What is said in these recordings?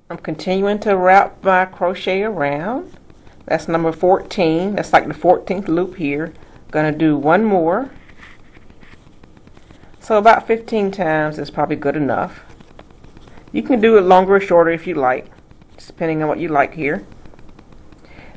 I'm continuing to wrap my crochet around. That's number 14. That's like the 14th loop here. Gonna do one more. So about 15 times is probably good enough. You can do it longer or shorter if you like, depending on what you like here.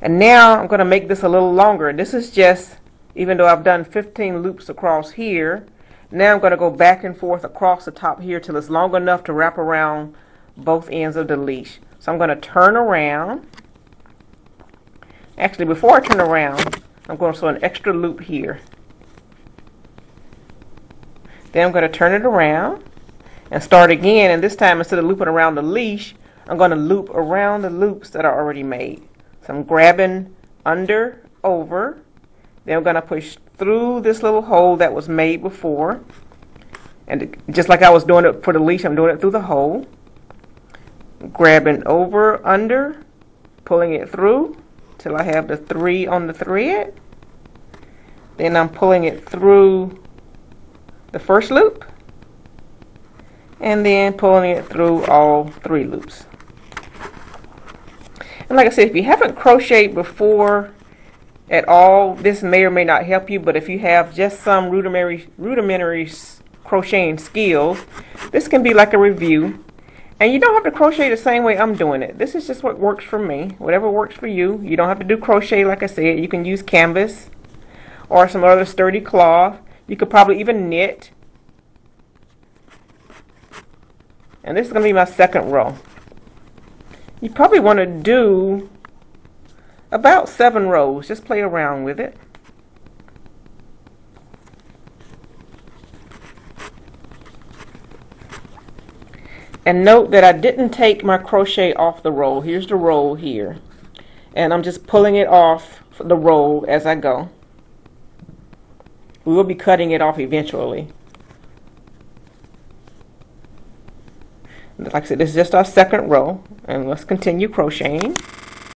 And now I'm going to make this a little longer. This is just, even though I've done 15 loops across here, now I'm going to go back and forth across the top here till it's long enough to wrap around both ends of the leash. So I'm going to turn around. Actually, before I turn around, I'm going to sew an extra loop here. Then I'm going to turn it around and start again, and this time instead of looping around the leash, I'm going to loop around the loops that are already made. So I'm grabbing under, over, then I'm going to push through this little hole that was made before, and just like I was doing it for the leash, I'm doing it through the hole, grabbing over, under, pulling it through till I have the 3 on the thread, then I'm pulling it through the first loop, and then pulling it through all 3 loops. And like I said, if you haven't crocheted before at all, this may or may not help you, but if you have just some rudimentary crocheting skills, this can be like a review. And you don't have to crochet the same way I'm doing it. This is just what works for me. Whatever works for you. You don't have to do crochet like I said. You can use canvas or some other sturdy cloth. You could probably even knit. And this is going to be my second row. You probably want to do about 7 rows. Just play around with it. And note that I didn't take my crochet off the roll. Here's the roll here. And I'm just pulling it off the roll as I go. We will be cutting it off eventually. Like I said, this is just our second row, and let's continue crocheting.